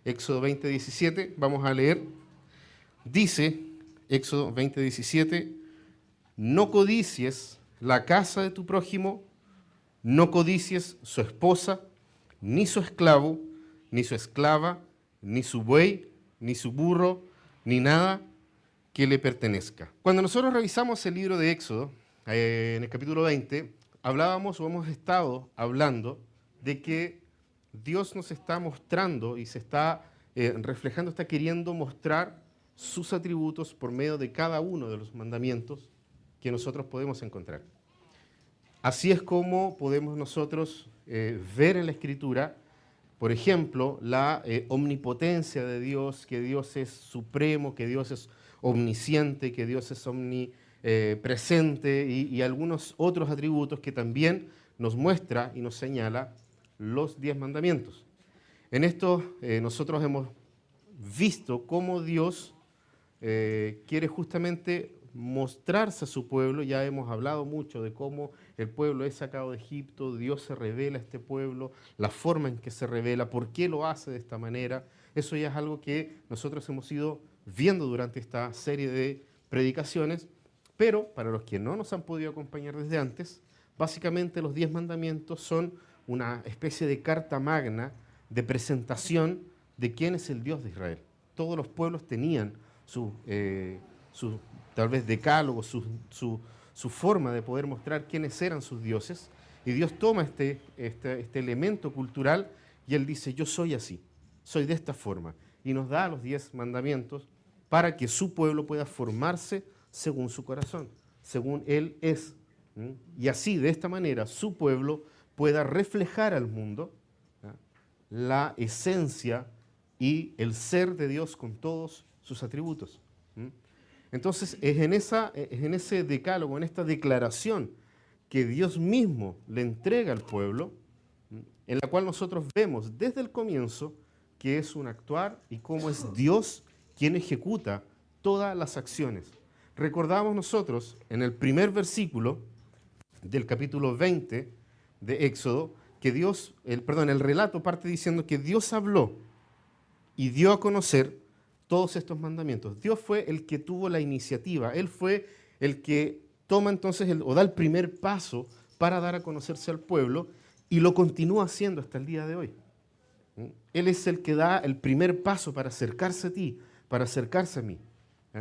Éxodo 20:17, vamos a leer. Dice, Éxodo 20:17, no codicies la casa de tu prójimo, no codicies su esposa, ni su esclavo, ni su esclava, ni su buey, ni su burro, ni nada que le pertenezca. Cuando nosotros revisamos el libro de Éxodo, en el capítulo 20, hablábamos o hemos estado hablando de que Dios nos está mostrando y se está reflejando, está queriendo mostrar sus atributos por medio de cada uno de los mandamientos que nosotros podemos encontrar. Así es como podemos nosotros ver en la Escritura, por ejemplo, la omnipotencia de Dios, que Dios es supremo, que Dios es omnisciente, que Dios es omnipresente y algunos otros atributos que también nos muestra y nos señala los 10 mandamientos. En esto nosotros hemos visto cómo Dios quiere justamente mostrarse a su pueblo. Ya hemos hablado mucho de cómo el pueblo es sacado de Egipto, Dios se revela a este pueblo, la forma en que se revela, por qué lo hace de esta manera. Eso ya es algo que nosotros hemos ido viendo durante esta serie de predicaciones, pero para los que no nos han podido acompañar desde antes, básicamente los 10 mandamientos son una especie de carta magna de presentación de quién es el Dios de Israel. Todos los pueblos tenían su tal vez decálogo, su forma de poder mostrar quiénes eran sus dioses, y Dios toma este elemento cultural y Él dice, yo soy así, soy de esta forma, y nos da los 10 mandamientos para que su pueblo pueda formarse según su corazón, según Él es. Y así, de esta manera, su pueblo pueda reflejar al mundo la esencia y el ser de Dios con todos sus atributos. Entonces, es en ese decálogo, en esta declaración que Dios mismo le entrega al pueblo, en la cual nosotros vemos desde el comienzo que es un actuar y cómo es Dios quien ejecuta todas las acciones. Recordamos nosotros en el primer versículo del capítulo 20 de Éxodo, que el relato parte diciendo que Dios habló y dio a conocer todos estos mandamientos. Dios fue el que tuvo la iniciativa, Él fue el que toma entonces o da el primer paso para dar a conocerse al pueblo y lo continúa haciendo hasta el día de hoy. Él es el que da el primer paso para acercarse a ti, para acercarse a mí.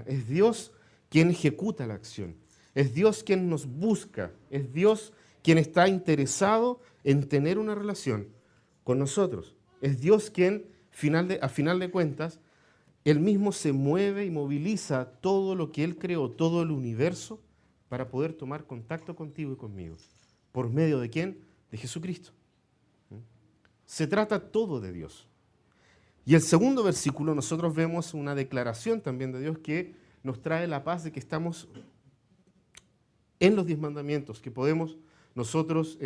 Es Dios quien ejecuta la acción, es Dios quien nos busca, es Dios quien está interesado en tener una relación con nosotros. Es Dios quien, a final de cuentas, Él mismo se mueve y moviliza todo lo que Él creó, todo el universo, para poder tomar contacto contigo y conmigo. ¿Por medio de quién? De Jesucristo. Se trata todo de Dios. Y el segundo versículo nosotros vemos una declaración también de Dios que nos trae la paz de que estamos en los 10 mandamientos, que podemos nosotros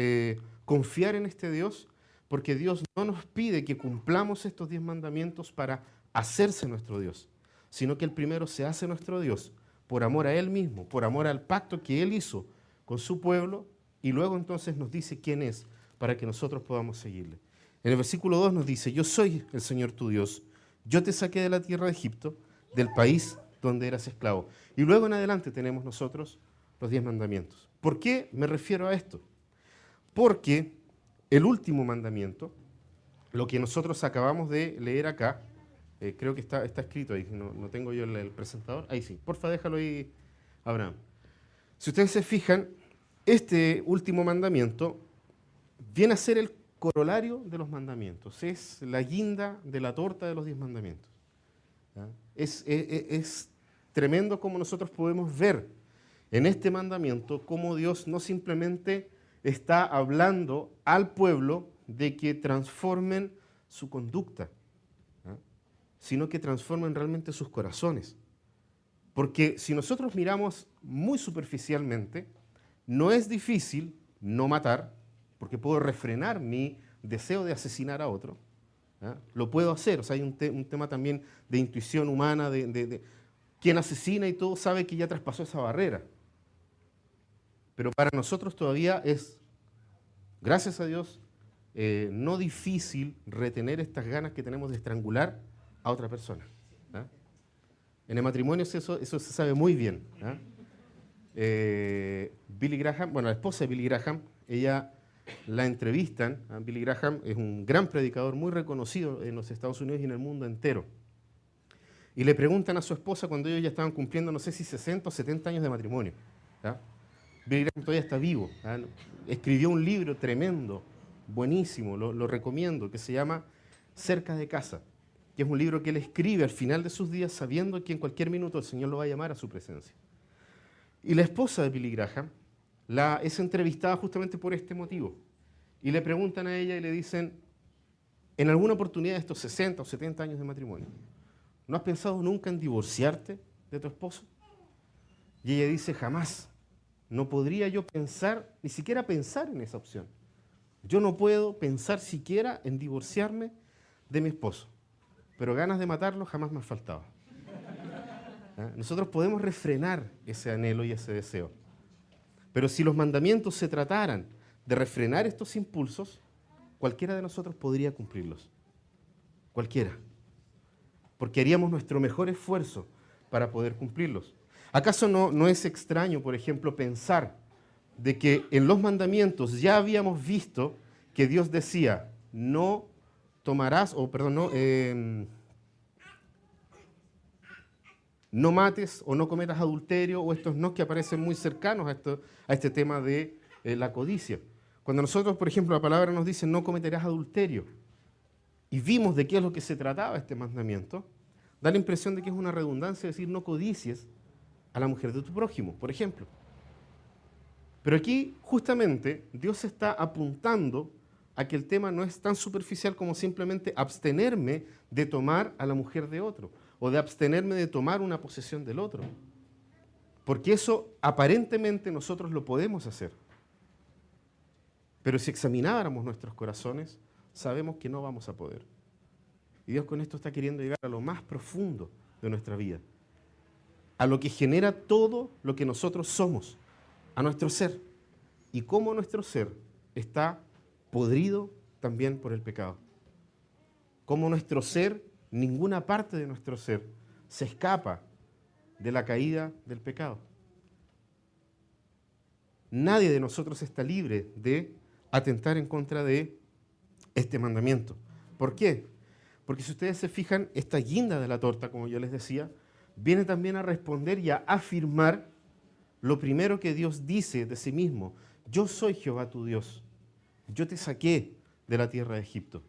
confiar en este Dios, porque Dios no nos pide que cumplamos estos 10 mandamientos para hacerse nuestro Dios, sino que el primero se hace nuestro Dios por amor a Él mismo, por amor al pacto que Él hizo con su pueblo, y luego entonces nos dice quién es para que nosotros podamos seguirle. En el versículo 2 nos dice, yo soy el Señor tu Dios, yo te saqué de la tierra de Egipto, del país donde eras esclavo. Y luego en adelante tenemos nosotros los 10 mandamientos. ¿Por qué me refiero a esto? Porque el último mandamiento, lo que nosotros acabamos de leer acá, creo que está escrito ahí, no tengo yo el presentador, ahí sí, porfa déjalo ahí, Abraham. Si ustedes se fijan, este último mandamiento viene a ser el corolario de los mandamientos, es la guinda de la torta de los 10 mandamientos. Es tremendo como nosotros podemos ver en este mandamiento cómo Dios no simplemente está hablando al pueblo de que transformen su conducta, sino que transformen realmente sus corazones. Porque si nosotros miramos muy superficialmente, no es difícil no matar, porque puedo refrenar mi deseo de asesinar a otro. Lo puedo hacer, o sea, hay un tema también de intuición humana, de quien asesina y todo sabe que ya traspasó esa barrera. Pero para nosotros todavía es, gracias a Dios, no difícil retener estas ganas que tenemos de estrangular a otra persona. ¿Ah? En el matrimonio eso se sabe muy bien. ¿Ah? Billy Graham, bueno, la esposa de Billy Graham, ella la entrevistan. Billy Graham es un gran predicador muy reconocido en los Estados Unidos y en el mundo entero. Y le preguntan a su esposa cuando ellos ya estaban cumpliendo, no sé si 60 o 70 años de matrimonio. ¿Ah? Billy Graham todavía está vivo. ¿Ah? Escribió un libro tremendo, buenísimo, lo recomiendo, que se llama Cerca de casa, que es un libro que él escribe al final de sus días sabiendo que en cualquier minuto el Señor lo va a llamar a su presencia. Y la esposa de Billy Graham es entrevistada justamente por este motivo. Y le preguntan a ella y le dicen, en alguna oportunidad de estos 60 o 70 años de matrimonio, ¿no has pensado nunca en divorciarte de tu esposo? Y ella dice, jamás. No podría yo pensar, ni siquiera pensar en esa opción. Yo no puedo pensar siquiera en divorciarme de mi esposo. Pero ganas de matarlo jamás me han faltado. ¿Ah? Nosotros podemos refrenar ese anhelo y ese deseo. Pero si los mandamientos se trataran de refrenar estos impulsos, cualquiera de nosotros podría cumplirlos. Cualquiera. Porque haríamos nuestro mejor esfuerzo para poder cumplirlos. ¿Acaso no es extraño, por ejemplo, pensar de que en los mandamientos ya habíamos visto que Dios decía, no tomarás, no mates o no cometas adulterio, o estos no que aparecen muy cercanos a este tema de la codicia? Cuando nosotros, por ejemplo, la palabra nos dice no cometerás adulterio, y vimos de qué es lo que se trataba este mandamiento, da la impresión de que es una redundancia decir no codicies a la mujer de tu prójimo, por ejemplo. Pero aquí, justamente, Dios está apuntando a que el tema no es tan superficial como simplemente abstenerme de tomar a la mujer de otro, o de abstenerme de tomar una posesión del otro. Porque eso, aparentemente, nosotros lo podemos hacer. Pero si examináramos nuestros corazones, sabemos que no vamos a poder. Y Dios con esto está queriendo llegar a lo más profundo de nuestra vida, a lo que genera todo lo que nosotros somos, a nuestro ser, y cómo nuestro ser está podrido también por el pecado. Cómo nuestro ser, ninguna parte de nuestro ser, se escapa de la caída del pecado. Nadie de nosotros está libre de atentar en contra de este mandamiento. ¿Por qué? Porque si ustedes se fijan, esta guinda de la torta, como yo les decía, viene también a responder y a afirmar lo primero que Dios dice de sí mismo. Yo soy Jehová tu Dios. Yo te saqué de la tierra de Egipto.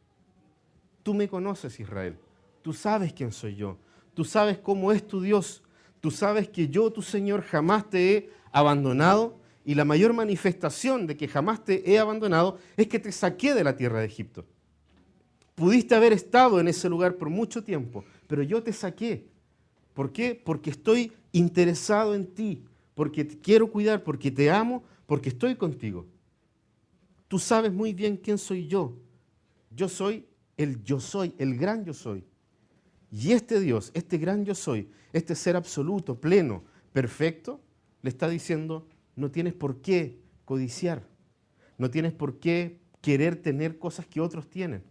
Tú me conoces, Israel. Tú sabes quién soy yo. Tú sabes cómo es tu Dios. Tú sabes que yo, tu Señor, jamás te he abandonado, y la mayor manifestación de que jamás te he abandonado es que te saqué de la tierra de Egipto. Pudiste haber estado en ese lugar por mucho tiempo, pero yo te saqué. ¿Por qué? Porque estoy interesado en ti, porque te quiero cuidar, porque te amo, porque estoy contigo. Tú sabes muy bien quién soy yo. Yo soy, el gran yo soy. Y este Dios, este gran yo soy, este ser absoluto, pleno, perfecto, le está diciendo, no tienes por qué codiciar, no tienes por qué querer tener cosas que otros tienen.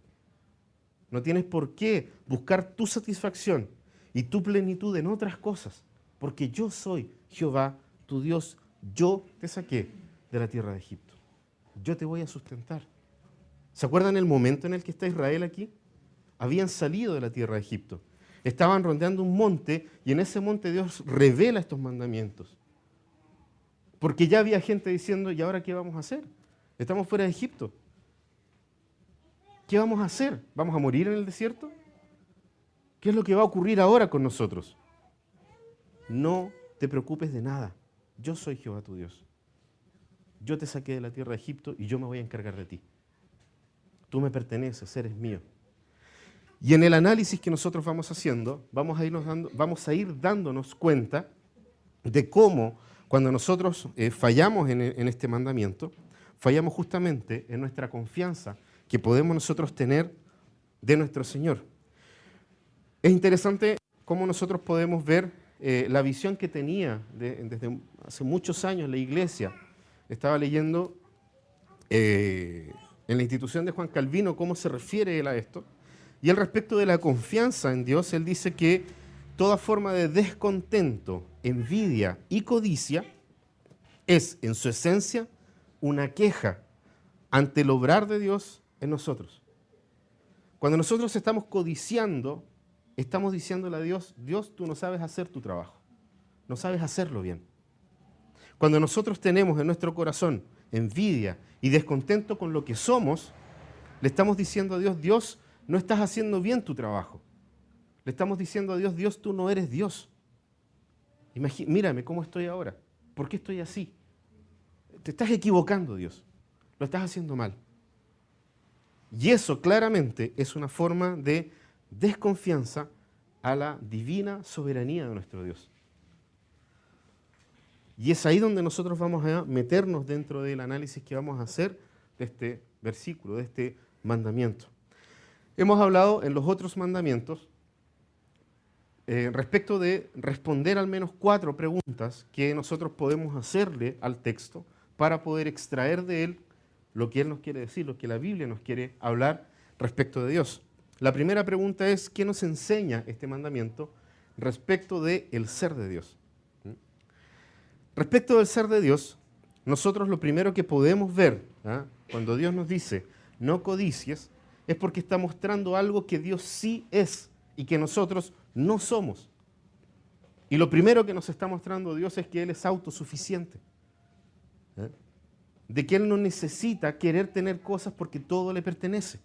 No tienes por qué buscar tu satisfacción y tu plenitud en otras cosas, porque yo soy Jehová, tu Dios. Yo te saqué de la tierra de Egipto. Yo te voy a sustentar. ¿Se acuerdan el momento en el que está Israel aquí? Habían salido de la tierra de Egipto. Estaban rondeando un monte y en ese monte Dios revela estos mandamientos. Porque ya había gente diciendo, ¿y ahora qué vamos a hacer? Estamos fuera de Egipto. ¿Qué vamos a hacer? ¿Vamos a morir en el desierto? ¿Qué es lo que va a ocurrir ahora con nosotros? No te preocupes de nada. Yo soy Jehová tu Dios. Yo te saqué de la tierra de Egipto y yo me voy a encargar de ti. Tú me perteneces, eres mío. Y en el análisis que nosotros vamos haciendo, vamos a ir dándonos cuenta de cómo, cuando nosotros fallamos en este mandamiento, fallamos justamente en nuestra confianza que podemos nosotros tener de nuestro Señor. Es interesante cómo nosotros podemos ver la visión que tenía desde hace muchos años la iglesia. Estaba leyendo en la institución de Juan Calvino, cómo se refiere él a esto. Y al respecto de la confianza en Dios, él dice que toda forma de descontento, envidia y codicia es, en su esencia, una queja ante el obrar de Dios en nosotros. Cuando nosotros estamos codiciando, estamos diciéndole a Dios, Dios, tú no sabes hacer tu trabajo, no sabes hacerlo bien. Cuando nosotros tenemos en nuestro corazón envidia y descontento con lo que somos, le estamos diciendo a Dios, Dios, no estás haciendo bien tu trabajo. Le estamos diciendo a Dios, Dios, tú no eres Dios. Mírame cómo estoy ahora. ¿Por qué estoy así? Te estás equivocando, Dios. Lo estás haciendo mal. Y eso claramente es una forma de desconfianza a la divina soberanía de nuestro Dios. Y es ahí donde nosotros vamos a meternos dentro del análisis que vamos a hacer de este versículo, de este mandamiento. Hemos hablado en los otros mandamientos respecto de responder al menos 4 preguntas que nosotros podemos hacerle al texto para poder extraer de él lo que él nos quiere decir, lo que la Biblia nos quiere hablar respecto de Dios. La primera pregunta es, ¿qué nos enseña este mandamiento respecto del ser de Dios? Respecto del ser de Dios, nosotros lo primero que podemos ver, cuando Dios nos dice, no codicies, es porque está mostrando algo que Dios sí es y que nosotros no somos. Y lo primero que nos está mostrando Dios es que Él es autosuficiente. De que Él no necesita querer tener cosas porque todo le pertenece.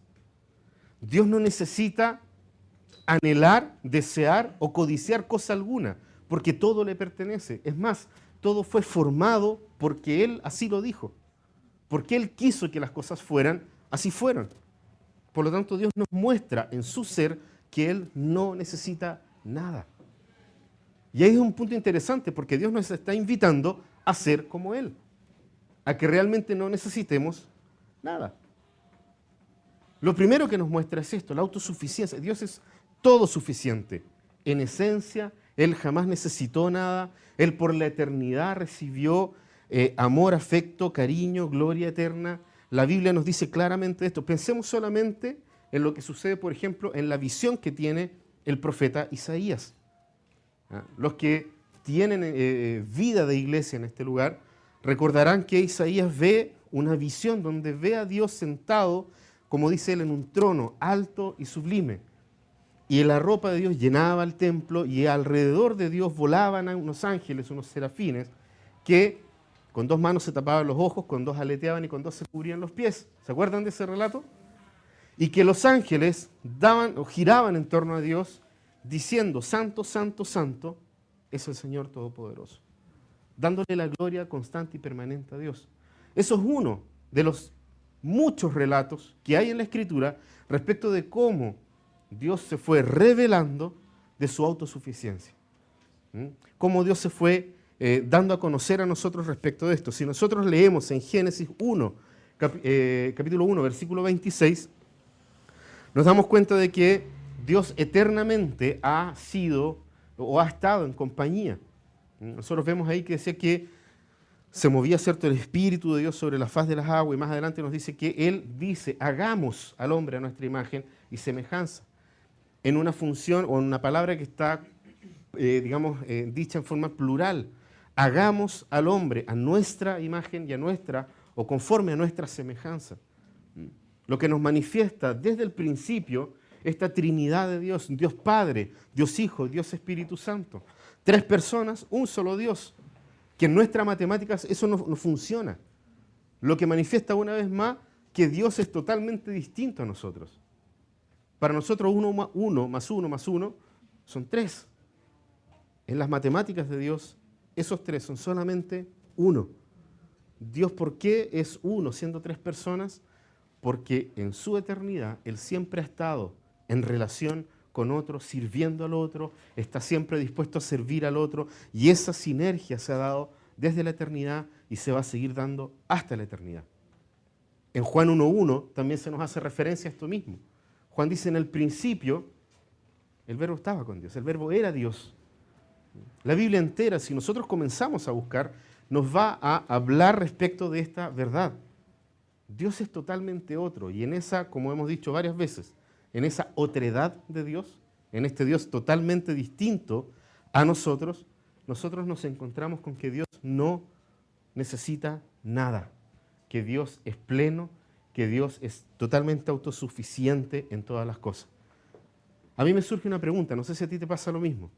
Dios no necesita anhelar, desear o codiciar cosa alguna, porque todo le pertenece. Es más, todo fue formado porque Él así lo dijo. Porque Él quiso que las cosas fueran, así fueron. Por lo tanto, Dios nos muestra en su ser que Él no necesita nada. Y ahí es un punto interesante, porque Dios nos está invitando a ser como Él, a que realmente no necesitemos nada. Lo primero que nos muestra es esto, la autosuficiencia. Dios es todo suficiente. En esencia, Él jamás necesitó nada. Él por la eternidad recibió amor, afecto, cariño, gloria eterna. La Biblia nos dice claramente esto. Pensemos solamente en lo que sucede, por ejemplo, en la visión que tiene el profeta Isaías. Los que tienen vida de iglesia en este lugar recordarán que Isaías ve una visión donde ve a Dios sentado, como dice él, en un trono alto y sublime. Y la ropa de Dios llenaba el templo y alrededor de Dios volaban unos ángeles, unos serafines, que con 2 manos se tapaban los ojos, con 2 aleteaban y con 2 se cubrían los pies. ¿Se acuerdan de ese relato? Y que los ángeles daban o giraban en torno a Dios diciendo, santo, santo, santo es el Señor Todopoderoso, dándole la gloria constante y permanente a Dios. Eso es uno de los muchos relatos que hay en la Escritura respecto de cómo Dios se fue revelando de su autosuficiencia. Cómo Dios se fue dando a conocer a nosotros respecto de esto. Si nosotros leemos en Génesis 1, capítulo 1, versículo 26, nos damos cuenta de que Dios eternamente ha sido o ha estado en compañía. Nosotros vemos ahí que decía que se movía, ¿cierto?, el Espíritu de Dios sobre la faz de las aguas, y más adelante nos dice que Él dice, hagamos al hombre a nuestra imagen y semejanza, en una función o en una palabra que está, dicha en forma plural. Hagamos al hombre a nuestra imagen y a nuestra, o conforme a nuestra semejanza. Lo que nos manifiesta desde el principio esta Trinidad de Dios, Dios Padre, Dios Hijo, Dios Espíritu Santo. 3 personas, un solo Dios. Que en nuestras matemáticas eso no funciona. Lo que manifiesta una vez más que Dios es totalmente distinto a nosotros. Para nosotros 1 más 1 más 1 son 3. En las matemáticas de Dios, esos 3 son solamente 1. Dios, ¿por qué es 1 siendo 3 personas? Porque en su eternidad Él siempre ha estado en relación con otro, sirviendo al otro, está siempre dispuesto a servir al otro, y esa sinergia se ha dado desde la eternidad y se va a seguir dando hasta la eternidad. En Juan 1.1 también se nos hace referencia a esto mismo. Juan dice, en el principio, el verbo estaba con Dios, el verbo era Dios. La Biblia entera, si nosotros comenzamos a buscar, nos va a hablar respecto de esta verdad. Dios es totalmente otro. Y en esa, como hemos dicho varias veces, en esa otredad de Dios, en este Dios totalmente distinto a nosotros, nosotros nos encontramos con que Dios no necesita nada, que Dios es pleno, que Dios es totalmente autosuficiente en todas las cosas. A mí me surge una pregunta, no sé si a ti te pasa lo mismo.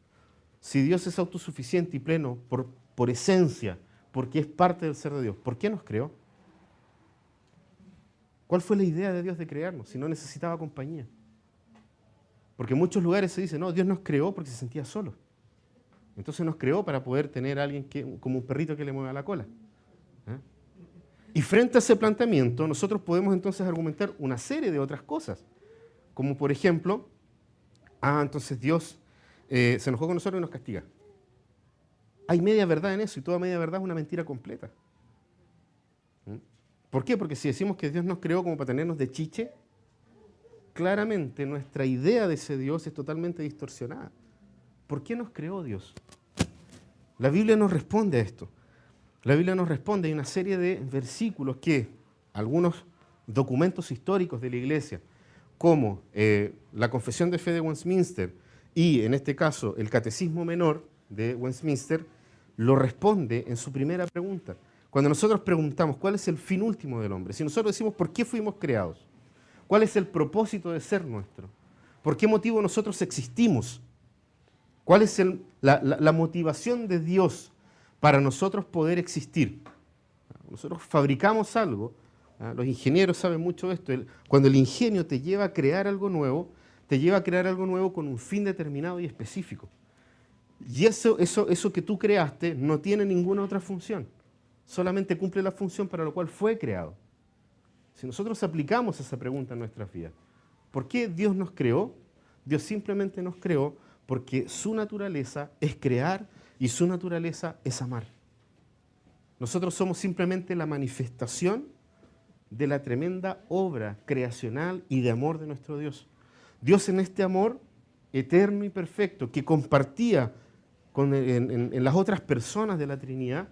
Si Dios es autosuficiente y pleno por esencia, porque es parte del ser de Dios, ¿por qué nos creó? ¿Cuál fue la idea de Dios de crearnos si no necesitaba compañía? Porque en muchos lugares se dice, no, Dios nos creó porque se sentía solo. Entonces nos creó para poder tener a alguien como un perrito que le mueva la cola. ¿Eh? Y frente a ese planteamiento, nosotros podemos entonces argumentar una serie de otras cosas. Como por ejemplo, entonces Dios se enojó con nosotros y nos castiga. Hay media verdad en eso y toda media verdad es una mentira completa. ¿Por qué? Porque si decimos que Dios nos creó como para tenernos de chiche, claramente nuestra idea de ese Dios es totalmente distorsionada. ¿Por qué nos creó Dios? La Biblia nos responde a esto. La Biblia nos responde, hay una serie de versículos que algunos documentos históricos de la Iglesia, como la Confesión de Fe de Westminster y, en este caso, el Catecismo Menor de Westminster, lo responde en su primera pregunta. Cuando nosotros preguntamos cuál es el fin último del hombre, si nosotros decimos por qué fuimos creados, cuál es el propósito de ser nuestro, por qué motivo nosotros existimos, cuál es la motivación de Dios para nosotros poder existir. Nosotros fabricamos algo, los ingenieros saben mucho de esto, cuando el ingenio te lleva a crear algo nuevo, te lleva a crear algo nuevo con un fin determinado y específico. Y eso que tú creaste no tiene ninguna otra función, solamente cumple la función para la cual fue creado. Si nosotros aplicamos esa pregunta en nuestras vidas, ¿por qué Dios nos creó? Dios simplemente nos creó porque su naturaleza es crear y su naturaleza es amar. Nosotros somos simplemente la manifestación de la tremenda obra creacional y de amor de nuestro Dios. Dios, en este amor eterno y perfecto que compartía en las otras personas de la Trinidad,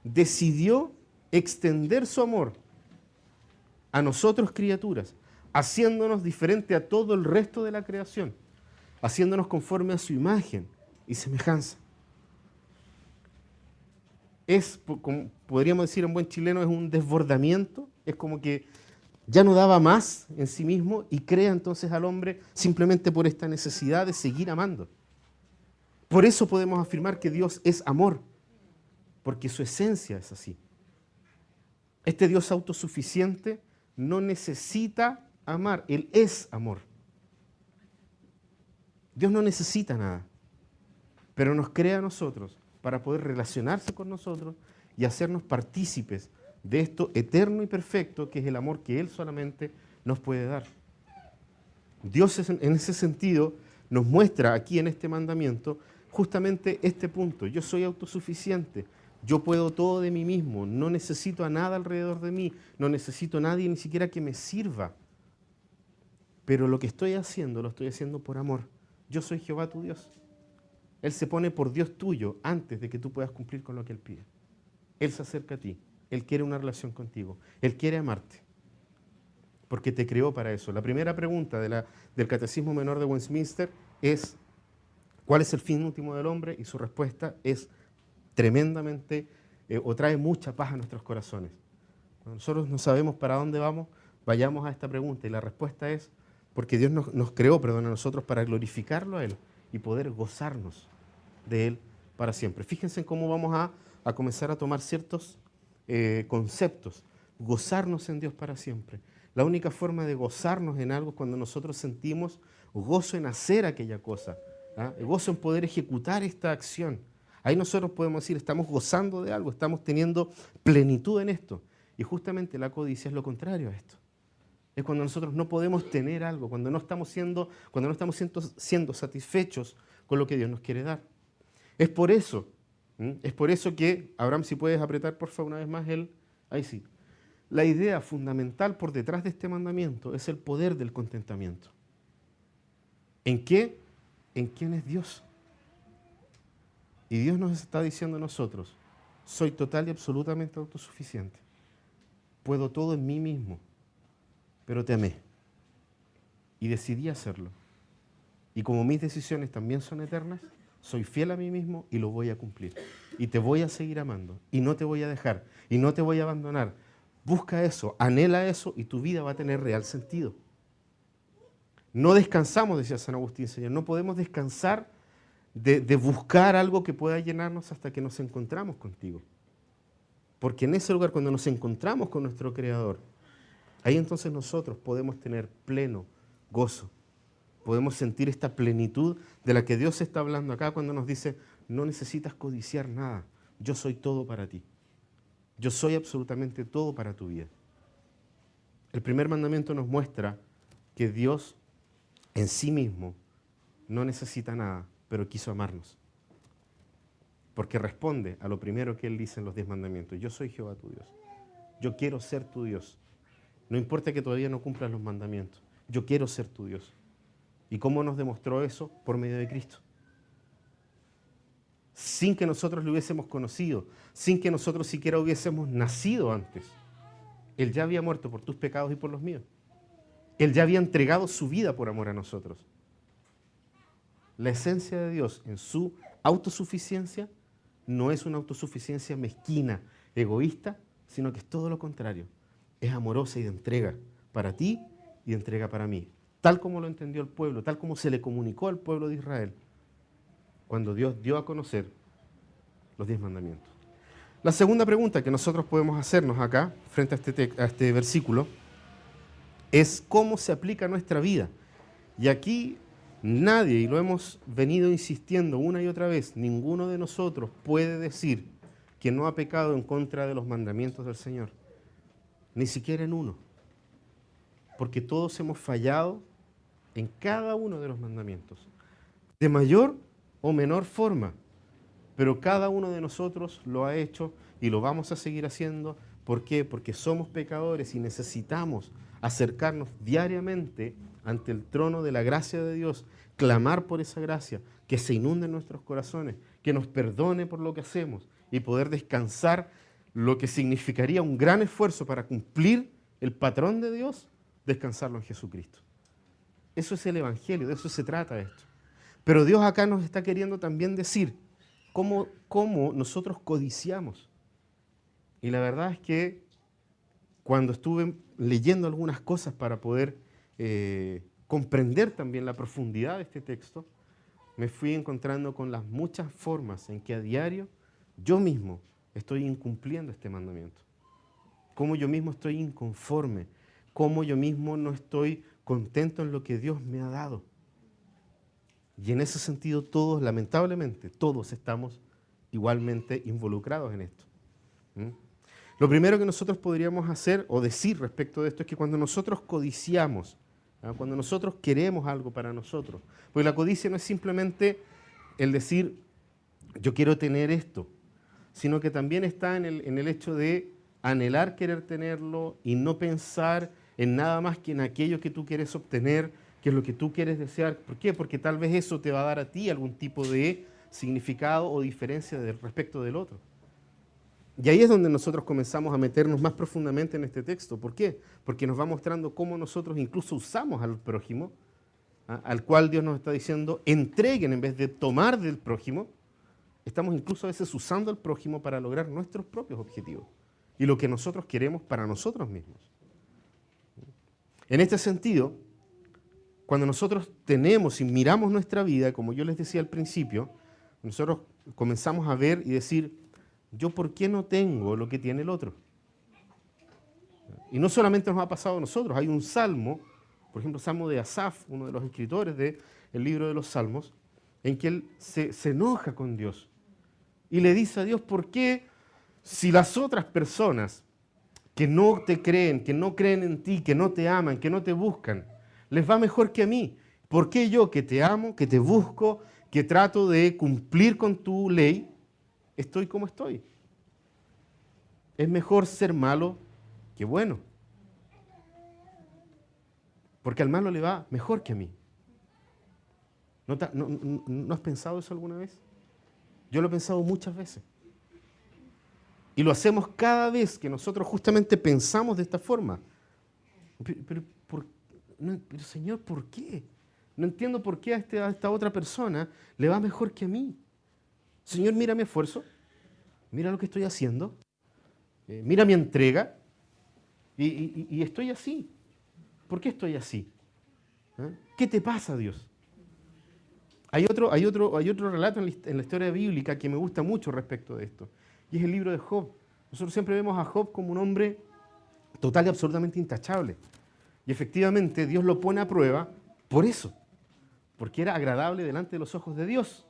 decidió extender su amor a nosotros, criaturas, haciéndonos diferente a todo el resto de la creación, haciéndonos conforme a su imagen y semejanza. Es, como podríamos decir en buen chileno, es un desbordamiento, es como que ya no daba más en sí mismo y crea entonces al hombre simplemente por esta necesidad de seguir amando. Por eso podemos afirmar que Dios es amor, porque su esencia es así. Este Dios autosuficiente no necesita amar, Él es amor. Dios no necesita nada, pero nos crea a nosotros para poder relacionarse con nosotros y hacernos partícipes de esto eterno y perfecto que es el amor que Él solamente nos puede dar. Dios en ese sentido nos muestra aquí en este mandamiento justamente este punto. Yo soy autosuficiente, yo puedo todo de mí mismo, no necesito a nada alrededor de mí, no necesito a nadie ni siquiera que me sirva. Pero lo que estoy haciendo, lo estoy haciendo por amor. Yo soy Jehová tu Dios. Él se pone por Dios tuyo antes de que tú puedas cumplir con lo que Él pide. Él se acerca a ti, Él quiere una relación contigo, Él quiere amarte, porque te creó para eso. La primera pregunta del Catecismo Menor de Westminster es, ¿cuál es el fin último del hombre? Y su respuesta es tremendamente, o trae mucha paz a nuestros corazones. Cuando nosotros no sabemos para dónde vamos, vayamos a esta pregunta, y la respuesta es, porque Dios nos creó, a nosotros para glorificarlo a Él y poder gozarnos de Él para siempre. Fíjense en cómo vamos a comenzar a tomar ciertos conceptos. Gozarnos en Dios para siempre. La única forma de gozarnos en algo es cuando nosotros sentimos gozo en hacer aquella cosa, gozo en poder ejecutar esta acción. Ahí nosotros podemos decir, estamos gozando de algo, estamos teniendo plenitud en esto. Y justamente la codicia es lo contrario a esto. Es cuando nosotros no podemos tener algo, cuando no estamos siendo satisfechos con lo que Dios nos quiere dar. Es por eso que, Abraham, si puedes apretar por favor una vez más ahí sí. La idea fundamental por detrás de este mandamiento es el poder del contentamiento. ¿En qué? En quién es Dios. Y Dios nos está diciendo a nosotros, soy total y absolutamente autosuficiente. puedo todo en mí mismo, pero te amé y decidí hacerlo. Y como mis decisiones también son eternas, soy fiel a mí mismo y lo voy a cumplir. Y te voy a seguir amando y no te voy a dejar y no te voy a abandonar. Busca eso, anhela eso y tu vida va a tener real sentido. No descansamos, decía San Agustín, Señor, no podemos descansar de buscar algo que pueda llenarnos hasta que nos encontramos contigo. Porque en ese lugar, cuando nos encontramos con nuestro Creador, ahí entonces nosotros podemos tener pleno gozo. Podemos sentir esta plenitud de la que Dios está hablando acá cuando nos dice, no necesitas codiciar nada, yo soy todo para ti. Yo soy absolutamente todo para tu vida. El primer mandamiento nos muestra que Dios en sí mismo no necesita nada, pero quiso amarnos. Porque responde a lo primero que Él dice en los 10 mandamientos. Yo soy Jehová tu Dios. Yo quiero ser tu Dios. No importa que todavía no cumplas los mandamientos. Yo quiero ser tu Dios. ¿Y cómo nos demostró eso? Por medio de Cristo. Sin que nosotros lo hubiésemos conocido, sin que nosotros siquiera hubiésemos nacido antes. Él ya había muerto por tus pecados y por los míos. Él ya había entregado su vida por amor a nosotros. La esencia de Dios en su autosuficiencia no es una autosuficiencia mezquina, egoísta, sino que es todo lo contrario. Es amorosa y de entrega para ti y de entrega para mí. Tal como lo entendió el pueblo, tal como se le comunicó al pueblo de Israel cuando Dios dio a conocer los 10 mandamientos. La segunda pregunta que nosotros podemos hacernos acá, frente a este versículo, es cómo se aplica a nuestra vida. Y aquí nadie, y lo hemos venido insistiendo una y otra vez, ninguno de nosotros puede decir que no ha pecado en contra de los mandamientos del Señor. Ni siquiera en uno. Porque todos hemos fallado en cada uno de los mandamientos. De mayor o menor forma. Pero cada uno de nosotros lo ha hecho y lo vamos a seguir haciendo. ¿Por qué? Porque somos pecadores y necesitamos acercarnos diariamente ante el trono de la gracia de Dios, clamar por esa gracia, que se inunde en nuestros corazones, que nos perdone por lo que hacemos y poder descansar lo que significaría un gran esfuerzo para cumplir el patrón de Dios, descansarlo en Jesucristo. Eso es el Evangelio, de eso se trata esto. Pero Dios acá nos está queriendo también decir cómo nosotros codiciamos. Y la verdad es que cuando estuve leyendo algunas cosas para poder comprender también la profundidad de este texto, me fui encontrando con las muchas formas en que a diario yo mismo estoy incumpliendo este mandamiento. Cómo yo mismo estoy inconforme, cómo yo mismo no estoy contento en lo que Dios me ha dado. Y en ese sentido todos, lamentablemente, todos estamos igualmente involucrados en esto. Lo primero que nosotros podríamos hacer o decir respecto de esto es que cuando nosotros codiciamos, cuando nosotros queremos algo para nosotros, porque la codicia no es simplemente el decir, yo quiero tener esto, sino que también está en el hecho de anhelar querer tenerlo y no pensar en nada más que en aquello que tú quieres obtener, que es lo que tú quieres desear. ¿Por qué? Porque tal vez eso te va a dar a ti algún tipo de significado o diferencia respecto del otro. Y ahí es donde nosotros comenzamos a meternos más profundamente en este texto. ¿Por qué? Porque nos va mostrando cómo nosotros incluso usamos al prójimo, al cual Dios nos está diciendo, entreguen en vez de tomar del prójimo. Estamos incluso a veces usando al prójimo para lograr nuestros propios objetivos y lo que nosotros queremos para nosotros mismos. En este sentido, cuando nosotros tenemos y miramos nuestra vida, como yo les decía al principio, nosotros comenzamos a ver y decir, ¿yo por qué no tengo lo que tiene el otro? Y no solamente nos ha pasado a nosotros, hay un salmo, por ejemplo, el salmo de Asaf, uno de los escritores del libro de los Salmos, en que él se enoja con Dios y le dice a Dios, ¿por qué si las otras personas que no te creen, que no creen en ti, que no te aman, que no te buscan, les va mejor que a mí? ¿Por qué yo que te amo, que te busco, que trato de cumplir con tu ley, estoy como estoy? Es mejor ser malo que bueno. Porque al malo le va mejor que a mí. ¿No has pensado eso alguna vez? Yo lo he pensado muchas veces. Y lo hacemos cada vez que nosotros justamente pensamos de esta forma. Pero Señor, ¿por qué? No entiendo por qué a esta otra persona le va mejor que a mí. Señor, mira mi esfuerzo, mira lo que estoy haciendo, mira mi entrega, y estoy así. ¿Por qué estoy así? ¿Qué te pasa, Dios? Hay otro relato en la historia bíblica que me gusta mucho respecto de esto, y es el libro de Job. Nosotros siempre vemos a Job como un hombre total y absolutamente intachable. Y efectivamente Dios lo pone a prueba por eso, porque era agradable delante de los ojos de Dios.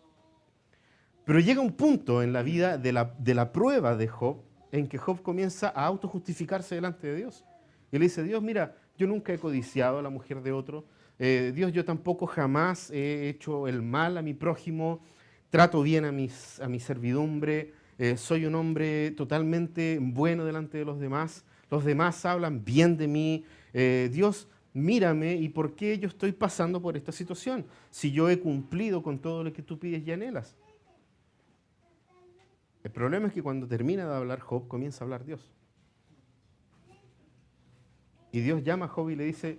Pero llega un punto en la vida de la prueba de Job en que Job comienza a autojustificarse delante de Dios. Y le dice, Dios, mira, yo nunca he codiciado a la mujer de otro. Dios, yo tampoco jamás he hecho el mal a mi prójimo. Trato bien a mi servidumbre. Soy un hombre totalmente bueno delante de los demás. Los demás hablan bien de mí. Dios, mírame, ¿y por qué yo estoy pasando por esta situación? Si yo he cumplido con todo lo que tú pides y anhelas. El problema es que cuando termina de hablar Job, comienza a hablar Dios. Y Dios llama a Job y le dice,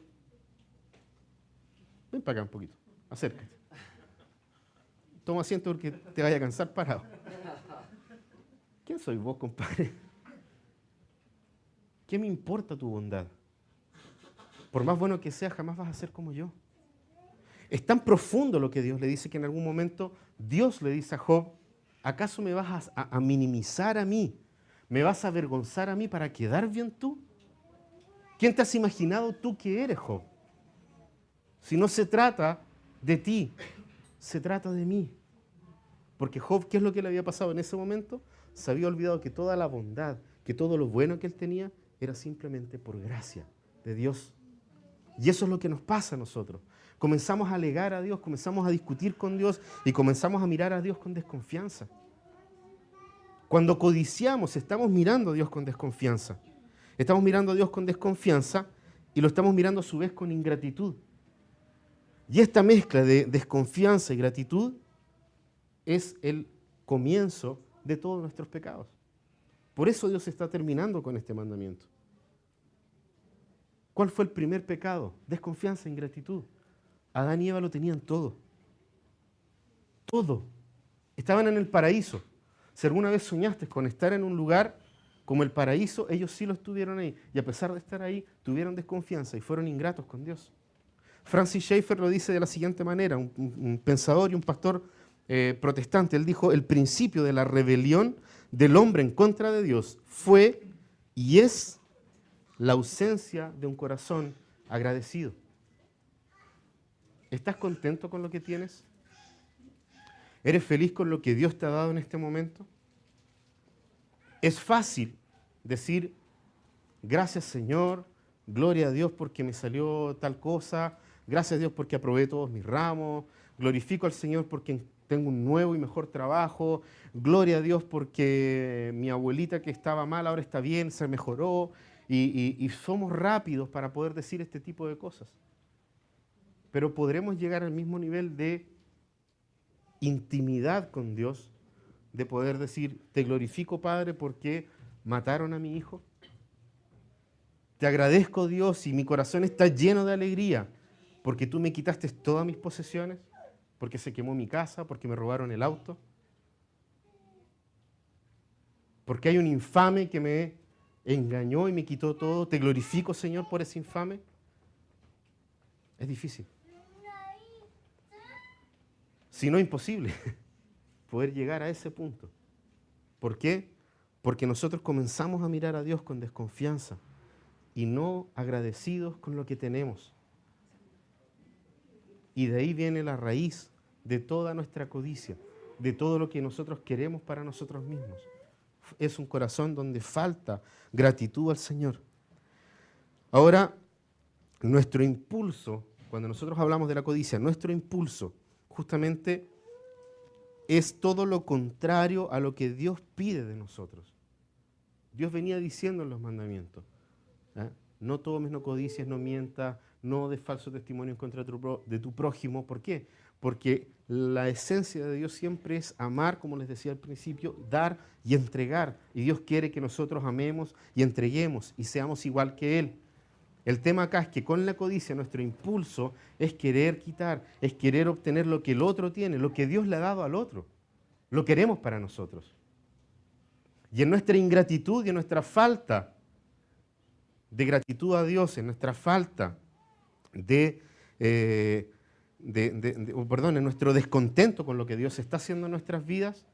ven para acá un poquito, acércate. Toma asiento porque te vaya a cansar parado. ¿Quién soy vos, compadre? ¿Qué me importa tu bondad? Por más bueno que sea, jamás vas a ser como yo. Es tan profundo lo que Dios le dice que en algún momento Dios le dice a Job, ¿acaso me vas a minimizar a mí? ¿Me vas a avergonzar a mí para quedar bien tú? ¿Quién te has imaginado tú que eres, Job? Si no se trata de ti, se trata de mí. Porque Job, ¿qué es lo que le había pasado en ese momento? Se había olvidado que toda la bondad, que todo lo bueno que él tenía, era simplemente por gracia de Dios. Y eso es lo que nos pasa a nosotros. Comenzamos a alegar a Dios, comenzamos a discutir con Dios y comenzamos a mirar a Dios con desconfianza. Cuando codiciamos, estamos mirando a Dios con desconfianza. Estamos mirando a Dios con desconfianza y lo estamos mirando a su vez con ingratitud. Y esta mezcla de desconfianza y gratitud es el comienzo de todos nuestros pecados. Por eso Dios está terminando con este mandamiento. ¿Cuál fue el primer pecado? Desconfianza e ingratitud. Adán y Eva lo tenían todo. Todo. Estaban en el paraíso. Si alguna vez soñaste con estar en un lugar como el paraíso, ellos sí lo estuvieron ahí. Y a pesar de estar ahí, tuvieron desconfianza y fueron ingratos con Dios. Francis Schaeffer lo dice de la siguiente manera, un pensador y un pastor protestante. Él dijo, el principio de la rebelión del hombre en contra de Dios fue y es la ausencia de un corazón agradecido. ¿Estás contento con lo que tienes? ¿Eres feliz con lo que Dios te ha dado en este momento? Es fácil decir, gracias Señor, gloria a Dios porque me salió tal cosa, gracias a Dios porque aprobé todos mis ramos, glorifico al Señor porque tengo un nuevo y mejor trabajo, gloria a Dios porque mi abuelita que estaba mal ahora está bien, se mejoró, y somos rápidos para poder decir este tipo de cosas. Pero podremos llegar al mismo nivel de intimidad con Dios, de poder decir, te glorifico, Padre, porque mataron a mi hijo. Te agradezco, Dios, y mi corazón está lleno de alegría, porque tú me quitaste todas mis posesiones, porque se quemó mi casa, porque me robaron el auto, porque hay un infame que me engañó y me quitó todo. Te glorifico, Señor, por ese infame. Es difícil. Si no, imposible poder llegar a ese punto. ¿Por qué? Porque nosotros comenzamos a mirar a Dios con desconfianza y no agradecidos con lo que tenemos. Y de ahí viene la raíz de toda nuestra codicia, de todo lo que nosotros queremos para nosotros mismos. Es un corazón donde falta gratitud al Señor. Ahora, nuestro impulso, cuando nosotros hablamos de la codicia, nuestro impulso justamente es todo lo contrario a lo que Dios pide de nosotros. Dios venía diciendo en los mandamientos, no tomes, no codicies, no mientas, no des falso testimonio en contra de tu prójimo. ¿Por qué? Porque la esencia de Dios siempre es amar, como les decía al principio, dar y entregar. Y Dios quiere que nosotros amemos y entreguemos y seamos igual que Él. El tema acá es que con la codicia nuestro impulso es querer quitar, es querer obtener lo que el otro tiene, lo que Dios le ha dado al otro. Lo queremos para nosotros. Y en nuestra ingratitud y en nuestra falta de gratitud a Dios, en nuestra falta en nuestro descontento con lo que Dios está haciendo en nuestras vidas,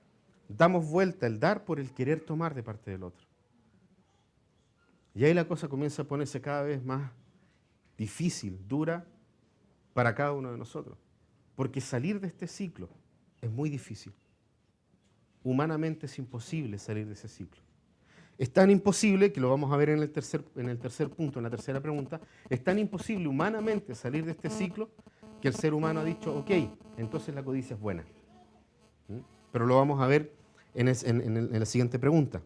damos vuelta el dar por el querer tomar de parte del otro. Y ahí la cosa comienza a ponerse cada vez más difícil, dura para cada uno de nosotros. Porque salir de este ciclo es muy difícil. Humanamente es imposible salir de ese ciclo. Es tan imposible, que lo vamos a ver en el tercer punto, en la tercera pregunta, es tan imposible humanamente salir de este ciclo que el ser humano ha dicho, ok, entonces la codicia es buena. Pero lo vamos a ver en la siguiente pregunta.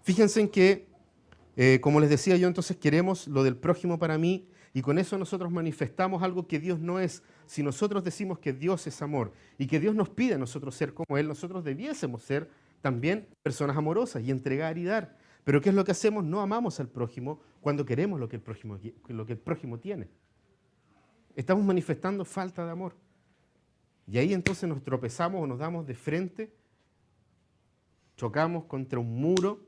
Fíjense en que, como les decía yo, entonces queremos lo del prójimo para mí, y con eso nosotros manifestamos algo que Dios no es. Si nosotros decimos que Dios es amor y que Dios nos pide a nosotros ser como Él, nosotros debiésemos ser también personas amorosas y entregar y dar. Pero ¿qué es lo que hacemos? No amamos al prójimo cuando queremos lo que el prójimo tiene. Estamos manifestando falta de amor. Y ahí entonces nos tropezamos o nos damos de frente, chocamos contra un muro,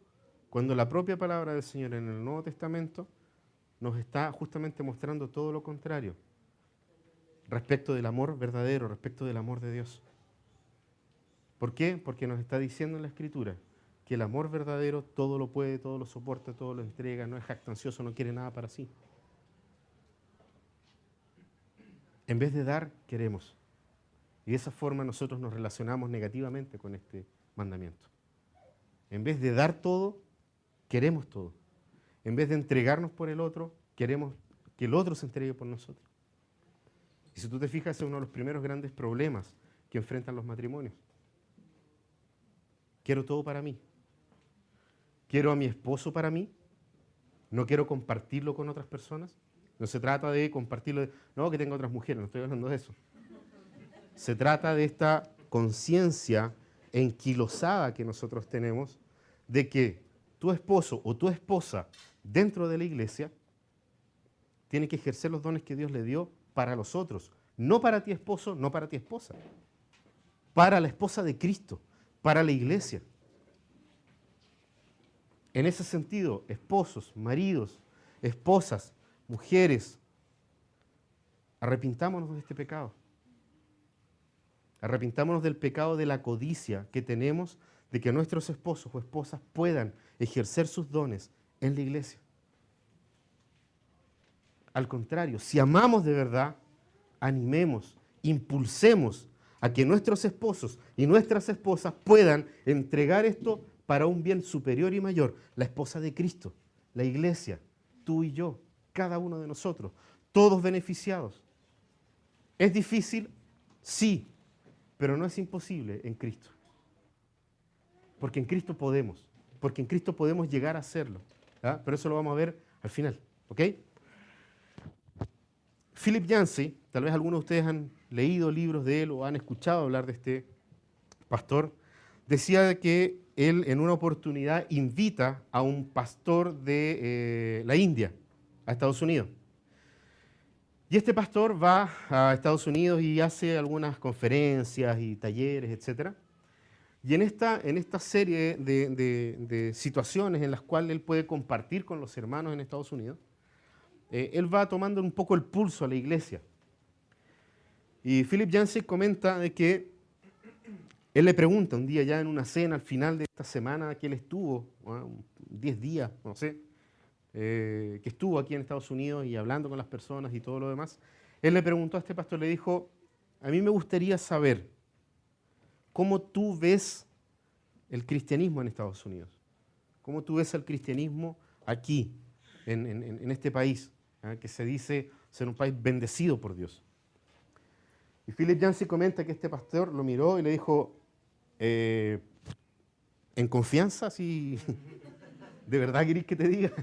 cuando la propia palabra del Señor en el Nuevo Testamento nos está justamente mostrando todo lo contrario respecto del amor verdadero, respecto del amor de Dios. ¿Por qué? Porque nos está diciendo en la Escritura que el amor verdadero todo lo puede, todo lo soporta, todo lo entrega, no es jactancioso, no quiere nada para sí. En vez de dar, queremos. Y de esa forma nosotros nos relacionamos negativamente con este mandamiento. En vez de dar todo, queremos todo. En vez de entregarnos por el otro, queremos que el otro se entregue por nosotros. Y si tú te fijas, es uno de los primeros grandes problemas que enfrentan los matrimonios. Quiero todo para mí. Quiero a mi esposo para mí. No quiero compartirlo con otras personas. No se trata de compartirlo, no, que tenga otras mujeres, no estoy hablando de eso. Se trata de esta conciencia enquilosada que nosotros tenemos de que tu esposo o tu esposa dentro de la iglesia tiene que ejercer los dones que Dios le dio para los otros. No para ti esposo, no para ti esposa. Para la esposa de Cristo, para la iglesia. En ese sentido, esposos, maridos, esposas, mujeres, arrepintámonos de este pecado. Arrepintámonos del pecado de la codicia que tenemos de que nuestros esposos o esposas puedan ejercer sus dones en la iglesia. Al contrario, si amamos de verdad, animemos, impulsemos a que nuestros esposos y nuestras esposas puedan entregar esto para un bien superior y mayor. La esposa de Cristo, la iglesia, tú y yo, cada uno de nosotros, todos beneficiados. ¿Es difícil? Sí, pero no es imposible en Cristo. Porque en Cristo podemos, porque en Cristo podemos llegar a hacerlo. ¿Ah? Pero eso lo vamos a ver al final, ¿ok? Philip Yancey, tal vez algunos de ustedes han leído libros de él o han escuchado hablar de este pastor, decía que él en una oportunidad invita a un pastor de la India a Estados Unidos. Y este pastor va a Estados Unidos y hace algunas conferencias y talleres, etc. Y en esta serie de situaciones en las cuales él puede compartir con los hermanos en Estados Unidos, él va tomando un poco el pulso a la iglesia. Y Philip Yancey comenta de que él le pregunta un día ya en una cena al final de esta semana que él estuvo, 10 días, no sé, que estuvo aquí en Estados Unidos y hablando con las personas y todo lo demás, él le preguntó a este pastor, le dijo, a mí me gustaría saber cómo tú ves el cristianismo en Estados Unidos, cómo tú ves el cristianismo aquí, en este país, que se dice ser un país bendecido por Dios. Y Philip Yancey comenta que este pastor lo miró y le dijo, ¿en confianza? ¿Sí? ¿De verdad querés que te diga?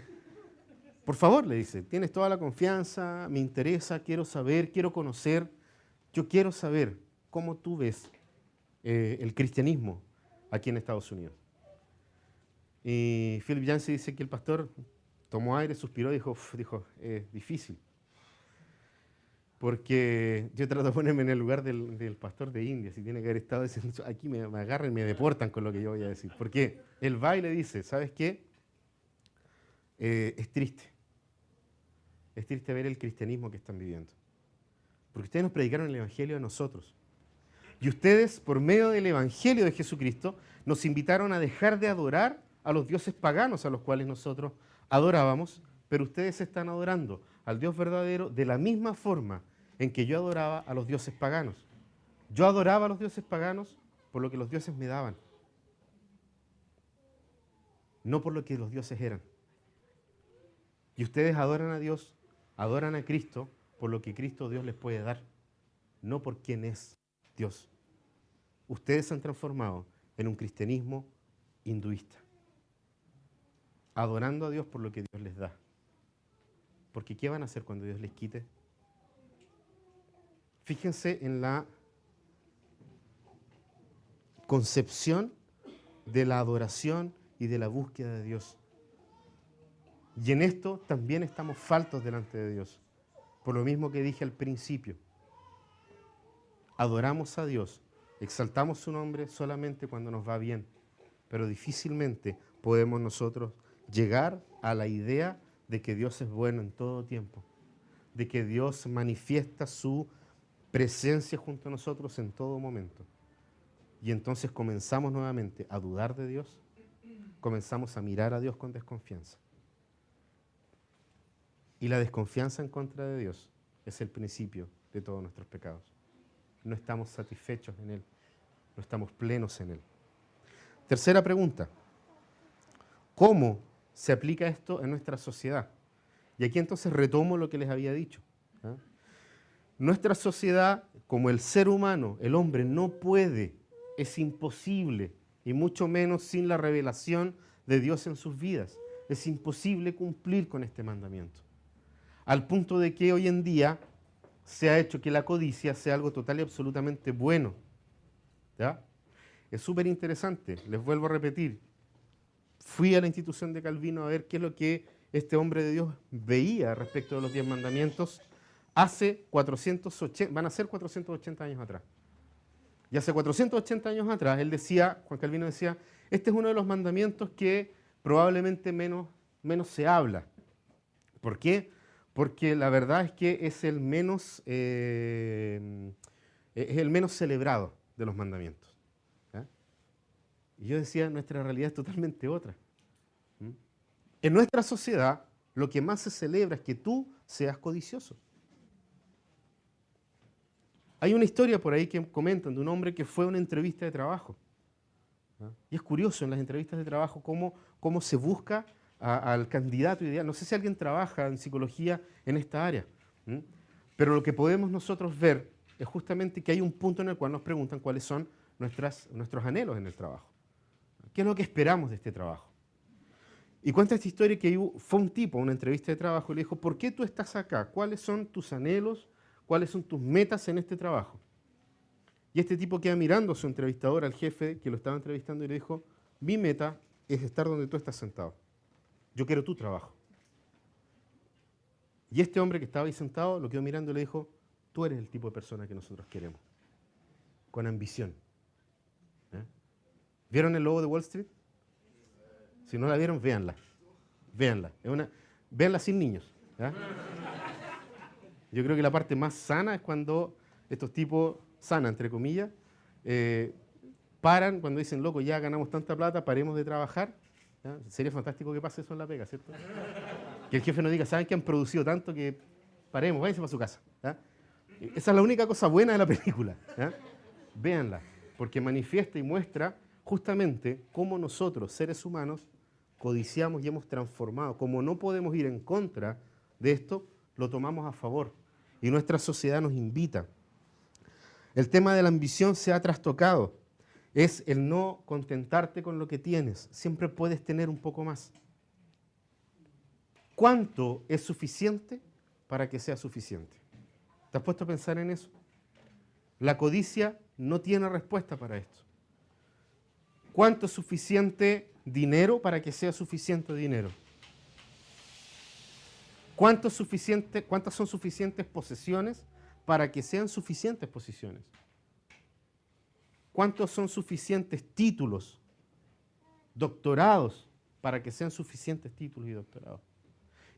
Por favor, le dice, tienes toda la confianza, me interesa, quiero saber, quiero conocer, yo quiero saber cómo tú ves el cristianismo aquí en Estados Unidos. Y Philip Yancey dice que el pastor tomó aire, suspiró y dijo, es difícil. Porque yo trato de ponerme en el lugar del pastor de India, si tiene que haber estado diciendo, aquí me agarran y me deportan con lo que yo voy a decir. Porque él va y le dice, ¿sabes qué? Es triste. Es triste ver el cristianismo que están viviendo. Porque ustedes nos predicaron el Evangelio a nosotros. Y ustedes, por medio del Evangelio de Jesucristo, nos invitaron a dejar de adorar a los dioses paganos a los cuales nosotros adorábamos, pero ustedes están adorando al Dios verdadero de la misma forma en que yo adoraba a los dioses paganos. Yo adoraba a los dioses paganos por lo que los dioses me daban, no por lo que los dioses eran. Y ustedes adoran a Dios, adoran a Cristo por lo que Cristo Dios les puede dar, no por quién es Dios. Ustedes se han transformado en un cristianismo hinduista, adorando a Dios por lo que Dios les da. Porque ¿qué van a hacer cuando Dios les quite? Fíjense en la concepción de la adoración y de la búsqueda de Dios. Y en esto también estamos faltos delante de Dios. Por lo mismo que dije al principio. Adoramos a Dios, exaltamos su nombre solamente cuando nos va bien. Pero difícilmente podemos nosotros llegar a la idea de que Dios es bueno en todo tiempo. De que Dios manifiesta su presencia junto a nosotros en todo momento. Y entonces comenzamos nuevamente a dudar de Dios, comenzamos a mirar a Dios con desconfianza. Y la desconfianza en contra de Dios es el principio de todos nuestros pecados. No estamos satisfechos en Él, no estamos plenos en Él. Tercera pregunta, ¿cómo se aplica esto en nuestra sociedad? Y aquí entonces retomo lo que les había dicho. Nuestra sociedad, como el ser humano, el hombre, no puede, es imposible, y mucho menos sin la revelación de Dios en sus vidas. Es imposible cumplir con este mandamiento. Al punto de que hoy en día se ha hecho que la codicia sea algo total y absolutamente bueno. ¿Ya? Es súper interesante, les vuelvo a repetir. Fui a la institución de Calvino a ver qué es lo que este hombre de Dios veía respecto de los 10 mandamientos hace 480, van a ser 480 años atrás. Y hace 480 años atrás, él decía, Juan Calvino decía, este es uno de los mandamientos que probablemente menos se habla. ¿Por qué? Porque la verdad es que es el menos celebrado de los mandamientos. ¿Ya? Y yo decía, nuestra realidad es totalmente otra. En nuestra sociedad, lo que más se celebra es que tú seas codicioso. Hay una historia por ahí que comentan de un hombre que fue a una entrevista de trabajo. Y es curioso en las entrevistas de trabajo cómo se busca al candidato ideal. No sé si alguien trabaja en psicología en esta área, pero lo que podemos nosotros ver es justamente que hay un punto en el cual nos preguntan cuáles son nuestros anhelos en el trabajo. ¿Qué es lo que esperamos de este trabajo? Y cuenta esta historia que fue un tipo a una entrevista de trabajo y le dijo, ¿por qué tú estás acá? ¿Cuáles son tus anhelos? ¿Cuáles son tus metas en este trabajo? Y este tipo queda mirando a su entrevistador, al jefe que lo estaba entrevistando, y le dijo, mi meta es estar donde tú estás sentado. Yo quiero tu trabajo. Y este hombre que estaba ahí sentado lo quedó mirando y le dijo, tú eres el tipo de persona que nosotros queremos, con ambición. ¿Vieron El Lobo de Wall Street? Si no la vieron, véanla. Véanla. Véanla sin niños. ¿Ya? Yo creo que la parte más sana es cuando estos tipos, sana entre comillas, paran cuando dicen, loco, ya ganamos tanta plata, paremos de trabajar. ¿Ya? Sería fantástico que pase eso en la pega, ¿cierto? Que el jefe nos diga, ¿saben que han producido tanto que paremos, váyanse para su casa? ¿Ya? Esa es la única cosa buena de la película. ¿Ya? Véanla, porque manifiesta y muestra justamente cómo nosotros, seres humanos, codiciamos y hemos transformado. Como no podemos ir en contra de esto, lo tomamos a favor. Y nuestra sociedad nos invita. El tema de la ambición se ha trastocado. Es el no contentarte con lo que tienes. Siempre puedes tener un poco más. ¿Cuánto es suficiente para que sea suficiente? ¿Te has puesto a pensar en eso? La codicia no tiene respuesta para esto. ¿Cuánto es suficiente dinero para que sea suficiente dinero? ¿Cuántas son suficientes posesiones para que sean suficientes posesiones? ¿Cuántos son suficientes títulos, doctorados, para que sean suficientes títulos y doctorados?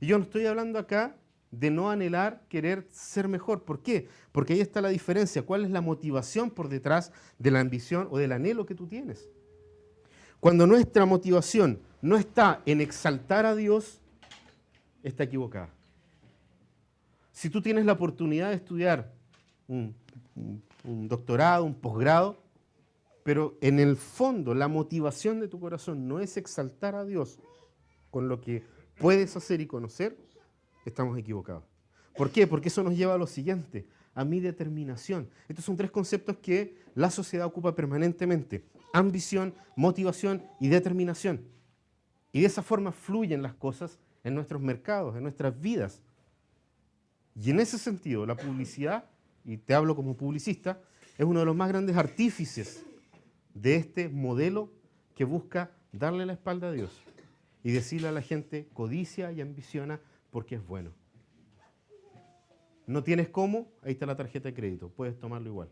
Y yo no estoy hablando acá de no anhelar, querer ser mejor. ¿Por qué? Porque ahí está la diferencia. ¿Cuál es la motivación por detrás de la ambición o del anhelo que tú tienes? Cuando nuestra motivación no está en exaltar a Dios, está equivocada. Si tú tienes la oportunidad de estudiar un doctorado, un posgrado, pero en el fondo la motivación de tu corazón no es exaltar a Dios con lo que puedes hacer y conocer, estamos equivocados. ¿Por qué? Porque eso nos lleva a lo siguiente, a mi determinación. Estos son tres conceptos que la sociedad ocupa permanentemente: ambición, motivación y determinación. Y de esa forma fluyen las cosas en nuestros mercados, en nuestras vidas. Y en ese sentido, la publicidad, y te hablo como publicista, es uno de los más grandes artífices de este modelo que busca darle la espalda a Dios y decirle a la gente: codicia y ambiciona porque es bueno. ¿No tienes cómo? Ahí está la tarjeta de crédito, puedes tomarlo igual.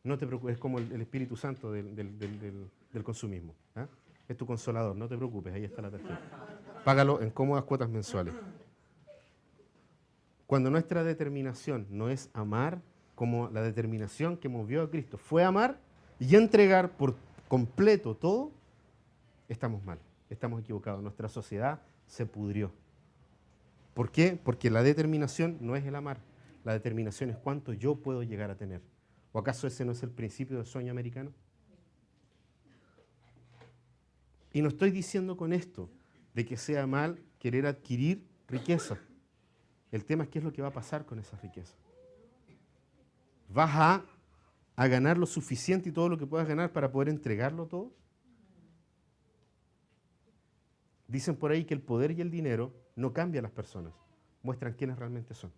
No te preocupes, es como el Espíritu Santo del consumismo. ¿Eh? Es tu consolador, no te preocupes, ahí está la tarjeta. Págalo en cómodas cuotas mensuales. Cuando nuestra determinación no es amar, como la determinación que movió a Cristo fue amar y entregar por completo todo, estamos mal, estamos equivocados. Nuestra sociedad se pudrió. ¿Por qué? Porque la determinación no es el amar, la determinación es cuánto yo puedo llegar a tener. ¿O acaso ese no es el principio del sueño americano? Y no estoy diciendo con esto de que sea mal querer adquirir riqueza. El tema es qué es lo que va a pasar con esa riqueza. ¿Vas a ganar lo suficiente y todo lo que puedas ganar para poder entregarlo todo? Dicen por ahí que el poder y el dinero no cambian a las personas, muestran quiénes realmente son.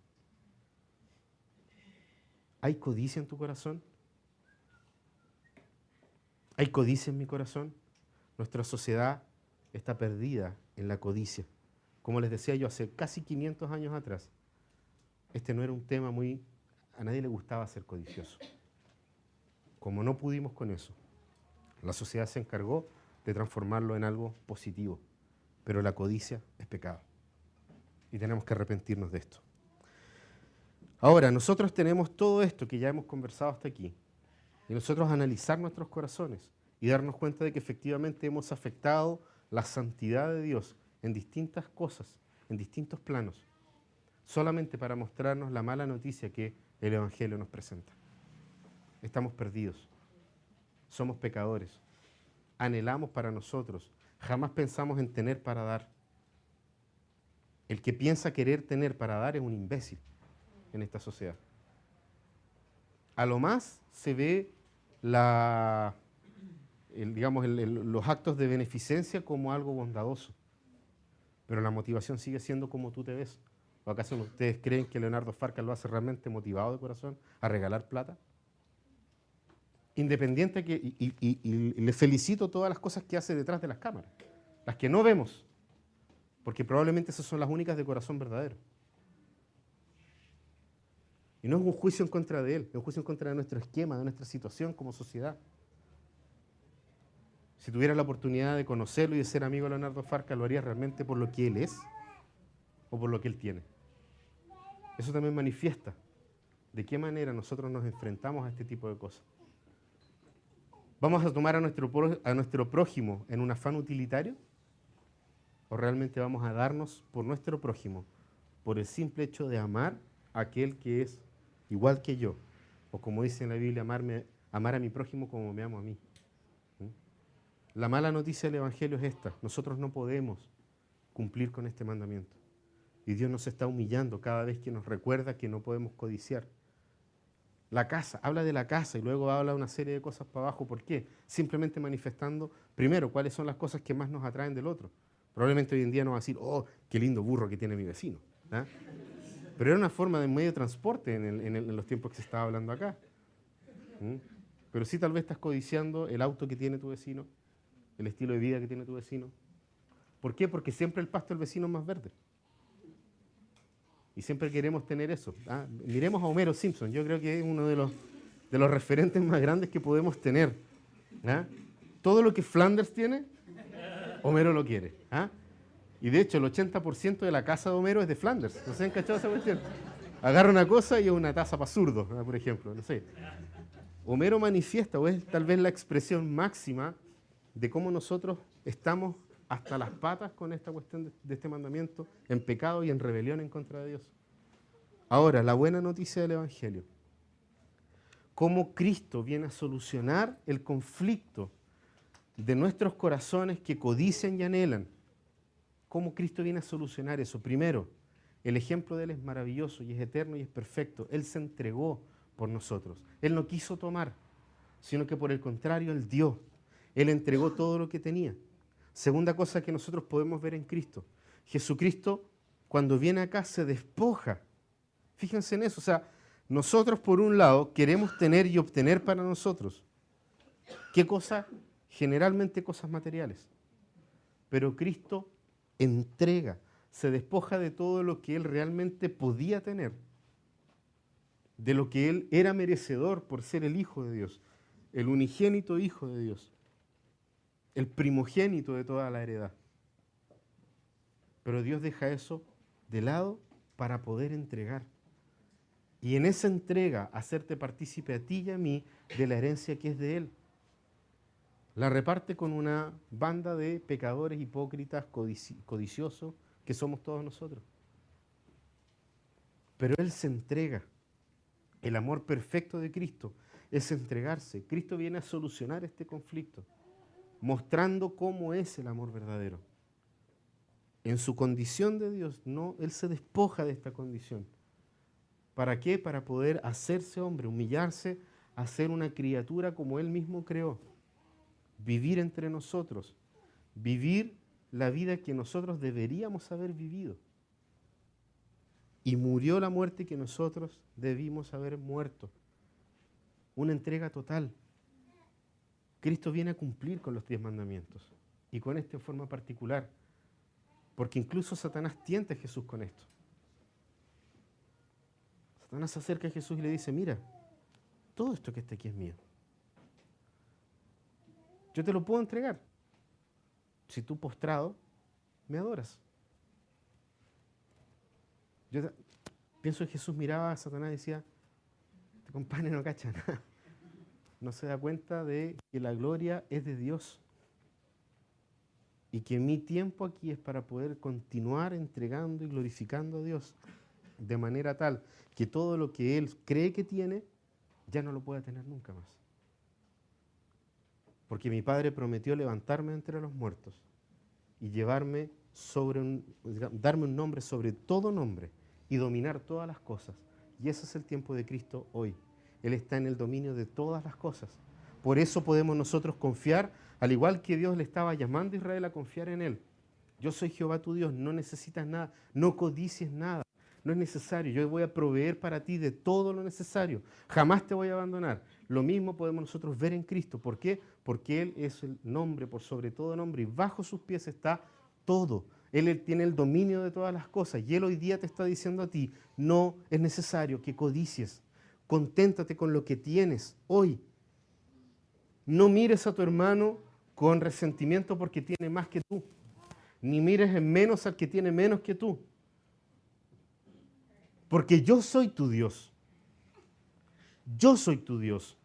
¿Hay codicia en tu corazón? ¿Hay codicia en mi corazón? Nuestra sociedad está perdida en la codicia. Como les decía yo, hace casi 500 años atrás, este no era un tema a nadie le gustaba ser codicioso. Como no pudimos con eso, la sociedad se encargó de transformarlo en algo positivo. Pero la codicia es pecado. Y tenemos que arrepentirnos de esto. Ahora, nosotros tenemos todo esto que ya hemos conversado hasta aquí. Y nosotros analizar nuestros corazones y darnos cuenta de que efectivamente hemos afectado la santidad de Dios en distintas cosas, en distintos planos, solamente para mostrarnos la mala noticia que el Evangelio nos presenta. Estamos perdidos, somos pecadores, anhelamos para nosotros, jamás pensamos en tener para dar. El que piensa querer tener para dar es un imbécil en esta sociedad. A lo más se ve los actos de beneficencia como algo bondadoso, pero la motivación sigue siendo como tú te ves. ¿O acaso ustedes creen que Leonardo Farca lo hace realmente motivado de corazón a regalar plata? Independiente y le felicito todas las cosas que hace detrás de las cámaras, las que no vemos, porque probablemente esas son las únicas de corazón verdadero. Y no es un juicio en contra de él, es un juicio en contra de nuestro esquema, de nuestra situación como sociedad. Si tuviera la oportunidad de conocerlo y de ser amigo de Leonardo Farca, ¿lo haría realmente por lo que él es o por lo que él tiene? Eso también manifiesta de qué manera nosotros nos enfrentamos a este tipo de cosas. ¿Vamos a tomar a nuestro prójimo en un afán utilitario? ¿O realmente vamos a darnos por nuestro prójimo por el simple hecho de amar a aquel que es igual que yo? O como dice en la Biblia, amar a mi prójimo como me amo a mí. La mala noticia del Evangelio es esta: nosotros no podemos cumplir con este mandamiento. Y Dios nos está humillando cada vez que nos recuerda que no podemos codiciar. La casa, habla de la casa y luego habla una serie de cosas para abajo. ¿Por qué? Simplemente manifestando, primero, cuáles son las cosas que más nos atraen del otro. Probablemente hoy en día no va a decir, oh, qué lindo burro que tiene mi vecino. ¿Ah? Pero era una forma de medio de transporte en los tiempos que se estaba hablando acá. ¿Mm? Pero sí tal vez estás codiciando el auto que tiene tu vecino, el estilo de vida que tiene tu vecino. ¿Por qué? Porque siempre el pasto del vecino es más verde. Y siempre queremos tener eso. ¿Ah? Miremos a Homero Simpson, yo creo que es uno de los referentes más grandes que podemos tener. ¿Ah? Todo lo que Flanders tiene, Homero lo quiere. ¿Ah? Y de hecho el 80% de la casa de Homero es de Flanders. ¿No se han cachado esa cuestión? Agarra una cosa y es una taza para zurdos, ¿no? Por ejemplo. No sé. Homero manifiesta, o es tal vez la expresión máxima de cómo nosotros estamos hasta las patas con esta cuestión de este mandamiento, en pecado y en rebelión en contra de Dios. Ahora, la buena noticia del Evangelio. Cómo Cristo viene a solucionar el conflicto de nuestros corazones que codician y anhelan. Cómo Cristo viene a solucionar eso. Primero, el ejemplo de Él es maravilloso y es eterno y es perfecto. Él se entregó por nosotros. Él no quiso tomar, sino que por el contrario, Él dio. Él entregó todo lo que tenía. Segunda cosa que nosotros podemos ver en Cristo. Jesucristo, cuando viene acá, se despoja. Fíjense en eso. O sea, nosotros, por un lado, queremos tener y obtener para nosotros. ¿Qué cosa? Generalmente cosas materiales. Pero Cristo entrega, se despoja de todo lo que Él realmente podía tener, de lo que Él era merecedor por ser el Hijo de Dios, el unigénito Hijo de Dios, el primogénito de toda la heredad. Pero Dios deja eso de lado para poder entregar. Y en esa entrega, hacerte partícipe a ti y a mí de la herencia que es de Él. La reparte con una banda de pecadores, hipócritas, codiciosos, que somos todos nosotros. Pero Él se entrega. El amor perfecto de Cristo es entregarse. Cristo viene a solucionar este conflicto, mostrando cómo es el amor verdadero. En su condición de Dios, no, Él se despoja de esta condición. ¿Para qué? Para poder hacerse hombre, humillarse, a ser una criatura como Él mismo creó. Vivir entre nosotros, vivir la vida que nosotros deberíamos haber vivido. Y murió la muerte que nosotros debimos haber muerto. Una entrega total. Cristo viene a cumplir con los 10 mandamientos, y con este en forma particular, porque incluso Satanás tienta a Jesús con esto. Satanás se acerca a Jesús y le dice, mira, todo esto que está aquí es mío. Yo te lo puedo entregar si tú postrado me adoras. Yo pienso que Jesús miraba a Satanás y decía, este compadre no cacha nada. No se da cuenta de que la gloria es de Dios. Y que mi tiempo aquí es para poder continuar entregando y glorificando a Dios. De manera tal que todo lo que Él cree que tiene, ya no lo pueda tener nunca más. Porque mi Padre prometió levantarme entre los muertos y llevarme darme un nombre sobre todo nombre y dominar todas las cosas. Y ese es el tiempo de Cristo hoy. Él está en el dominio de todas las cosas. Por eso podemos nosotros confiar, al igual que Dios le estaba llamando a Israel a confiar en Él. Yo soy Jehová tu Dios, no necesitas nada, no codicies nada. No es necesario, yo voy a proveer para ti de todo lo necesario. Jamás te voy a abandonar. Lo mismo podemos nosotros ver en Cristo. ¿Por qué? Porque Él es el nombre por sobre todo nombre y bajo sus pies está todo. Él tiene el dominio de todas las cosas y Él hoy día te está diciendo a ti, no es necesario que codicies. Conténtate con lo que tienes hoy. No mires a tu hermano con resentimiento porque tiene más que tú. Ni mires en menos al que tiene menos que tú. Porque yo soy tu Dios. Yo soy tu Dios.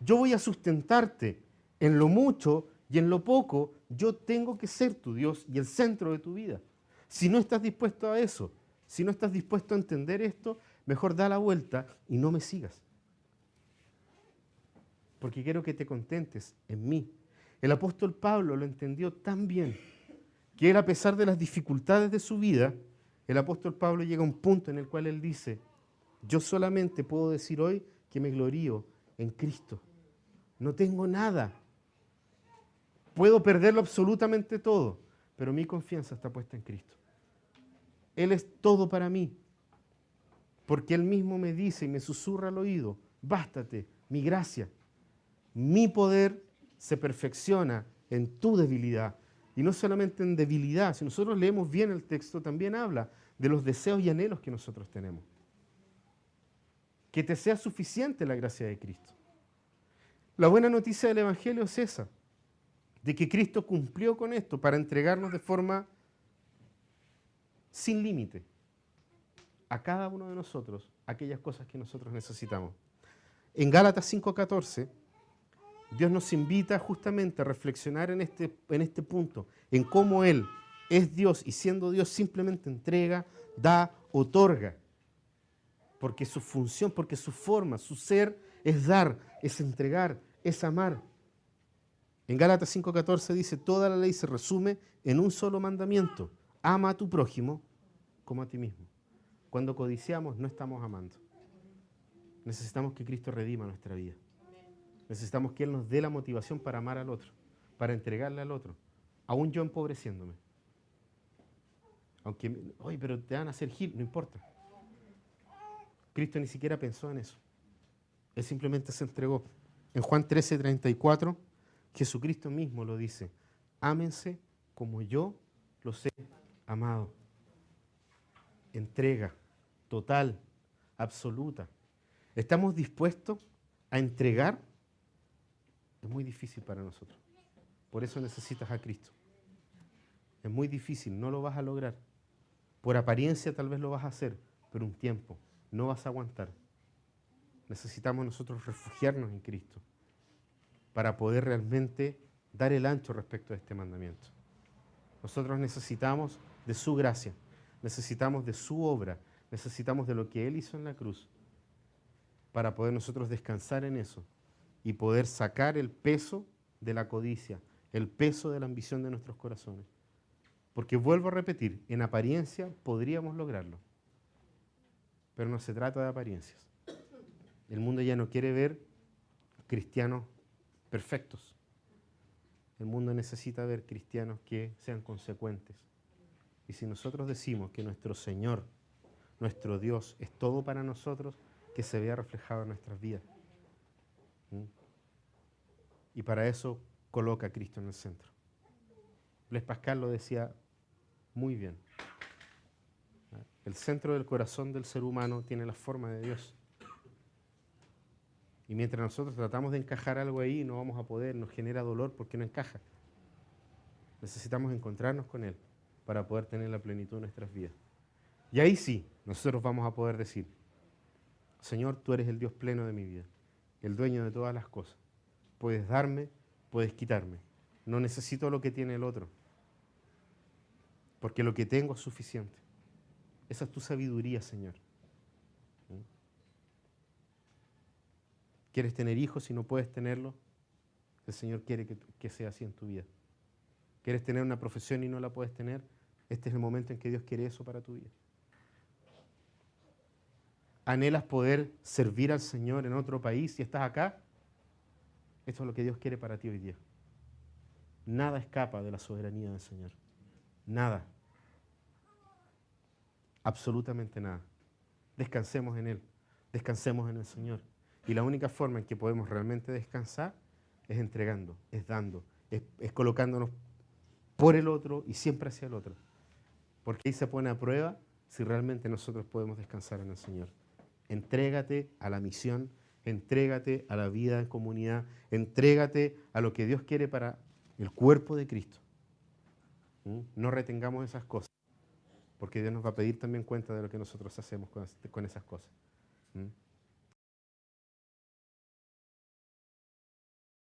Yo voy a sustentarte en lo mucho y en lo poco. Yo tengo que ser tu Dios y el centro de tu vida. Si no estás dispuesto a eso, si no estás dispuesto a entender esto, mejor da la vuelta y no me sigas. Porque quiero que te contentes en mí. El apóstol Pablo lo entendió tan bien que él, a pesar de las dificultades de su vida, el apóstol Pablo llega a un punto en el cual él dice, yo solamente puedo decir hoy que me glorío en Cristo. No tengo nada. Puedo perderlo absolutamente todo, pero mi confianza está puesta en Cristo. Él es todo para mí, porque Él mismo me dice y me susurra al oído, bástate, mi gracia, mi poder se perfecciona en tu debilidad. Y no solamente en debilidad, si nosotros leemos bien el texto, también habla de los deseos y anhelos que nosotros tenemos. Que te sea suficiente la gracia de Cristo. La buena noticia del Evangelio es esa, de que Cristo cumplió con esto para entregarnos de forma sin límite a cada uno de nosotros aquellas cosas que nosotros necesitamos. En Gálatas 5:14, Dios nos invita justamente a reflexionar en este punto, en cómo Él es Dios y siendo Dios simplemente entrega, da, otorga. Porque su función, porque su forma, su ser es dar, es entregar, es amar. En Gálatas 5:14 dice, toda la ley se resume en un solo mandamiento. Ama a tu prójimo como a ti mismo. Cuando codiciamos no estamos amando. Necesitamos que Cristo redima nuestra vida. Necesitamos que Él nos dé la motivación para amar al otro, para entregarle al otro, aún yo empobreciéndome. Aunque, oye, pero te van a hacer gil, no importa. Cristo ni siquiera pensó en eso. Él simplemente se entregó. En Juan 13:34, Jesucristo mismo lo dice, ámense como yo los he amado. Entrega total, absoluta. ¿Estamos dispuestos a entregar? Es muy difícil para nosotros. Por eso necesitas a Cristo. Es muy difícil, no lo vas a lograr. Por apariencia tal vez lo vas a hacer, pero un tiempo, no vas a aguantar. Necesitamos nosotros refugiarnos en Cristo para poder realmente dar el ancho respecto a este mandamiento. Nosotros necesitamos de su gracia, necesitamos de su obra, necesitamos de lo que Él hizo en la cruz para poder nosotros descansar en eso y poder sacar el peso de la codicia, el peso de la ambición de nuestros corazones. Porque vuelvo a repetir, en apariencia podríamos lograrlo, pero no se trata de apariencias. El mundo ya no quiere ver cristianos perfectos. El mundo necesita ver cristianos que sean consecuentes. Y si nosotros decimos que nuestro Señor, nuestro Dios, es todo para nosotros, que se vea reflejado en nuestras vidas. Y para eso coloca a Cristo en el centro. Blaise Pascal lo decía muy bien. El centro del corazón del ser humano tiene la forma de Dios. Y mientras nosotros tratamos de encajar algo ahí, no vamos a poder, nos genera dolor porque no encaja. Necesitamos encontrarnos con Él para poder tener la plenitud de nuestras vidas. Y ahí sí, nosotros vamos a poder decir, Señor, tú eres el Dios pleno de mi vida, el dueño de todas las cosas. Puedes darme, puedes quitarme. No necesito lo que tiene el otro, porque lo que tengo es suficiente. Esa es tu sabiduría, Señor. ¿Quieres tener hijos y no puedes tenerlo? El Señor quiere que sea así en tu vida. ¿Quieres tener una profesión y no la puedes tener? Este es el momento en que Dios quiere eso para tu vida. ¿Anhelas poder servir al Señor en otro país y estás acá? Esto es lo que Dios quiere para ti hoy día. Nada escapa de la soberanía del Señor. Nada. Absolutamente nada. Descansemos en Él. Descansemos en el Señor. Y la única forma en que podemos realmente descansar es entregando, es dando, es colocándonos por el otro y siempre hacia el otro. Porque ahí se pone a prueba si realmente nosotros podemos descansar en el Señor. Entrégate a la misión, entrégate a la vida en comunidad, entrégate a lo que Dios quiere para el cuerpo de Cristo. No retengamos esas cosas, porque Dios nos va a pedir también cuenta de lo que nosotros hacemos con esas cosas.